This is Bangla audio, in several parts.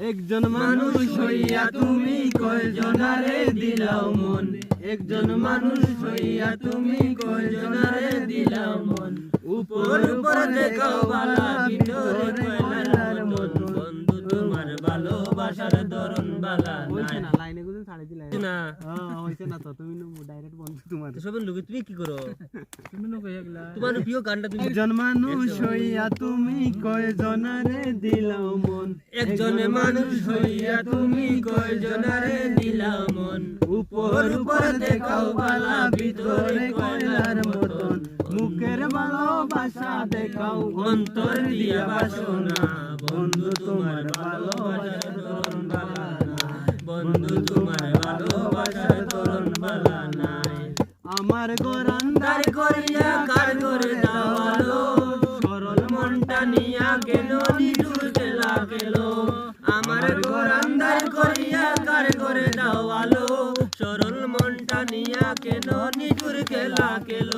একজন মানুষ হইয়া তুমি কয়জনারে দিলাও মন, একজন মানুষ হইয়া তুমি কয়জনারে দিলাও মন, উপর উপর দেখাও বালা ভিতরে কয়লার মন, বন্ধু তোমার ভালোবাসার ধরন বালা নাই না। লাইনে গুলো ছাড়ে দিলা না হইছে না তো, তুমি ডাইরেক্ট বন্ধু তোমার সবের লোকে তুমি কি করো, তুমি নো কইলা তোমার প্রিয় গানটা তুমি। একজন মানুষ হইয়া তুমি কয়জনারে দিলাও মন, একজন মানুষ হইয়া তুমি কয়জনারে দিলাও মন, উপর উপর দেখাও বালা ভিতরে কয়লার মতন, মুখের ভালোবাসা দেখাও অন্তর দিয়া বাসনা, বন্ধু তোমার ভালোবাসার ধরন বালা নাই, বন্ধু তোমার ভালোবাসার ধরন বালা নাই। আমার ঘর আন্ধার করিয়া কার করে দাওয়ালো, সরল মনটা নিয়া গেল নিদুর গেলা গেল, আমার ঘর আন্ধার করিয়া কার করে দাওয়ালো, সরল মনটা নিয়া কেন নিদুর গেলা গেল,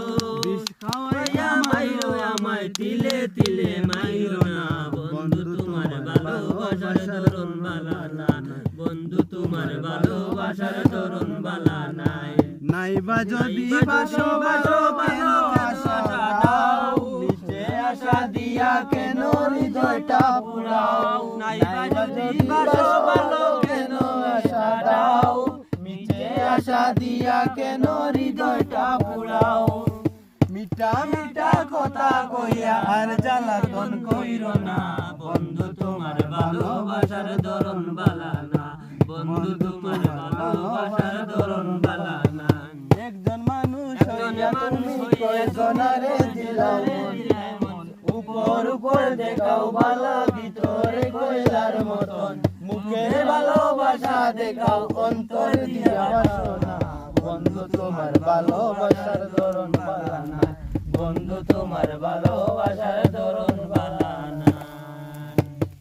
বিষ খাওয়াইয়া মাইরো আমায় তিলে তিলে মাইরো না, বন্ধু তোমার ভালোবাসার ধরন বালা না, বন্ধু তোমার ভালোবাসার ধরন বালা নাই। নাইবা যদি বাসো বাসো বাসো আশা দাও, নিচে আশা দিয়া কেন হৃদয়টা পুরাও, নাইবা যদি বাসো বাসো কেন আশা দাও, নিচে আশা দিয়া কেন হৃদয়টা পুরাও, মিঠা মিঠা কথা কইয়া আর জ্বালাতন কইরো না, বন্ধু তোমার ভালোবাসার ধরন বালা না, বন্ধু তোমার ভালোবাসার ধরন বালা না। একজন মানুষ হইয়া তুমি কয়জনারে দিলাও মন, উপর উপর দেখাও বালা ভিতরে কয়লার মতন, মুখের ভালোবাসা দেখাও অন্তর দিয়া বাসনা, বন্ধু তোমার ভালোবাসার ধরন বালা না, বন্ধু তোমার ভালোবাসার ধরন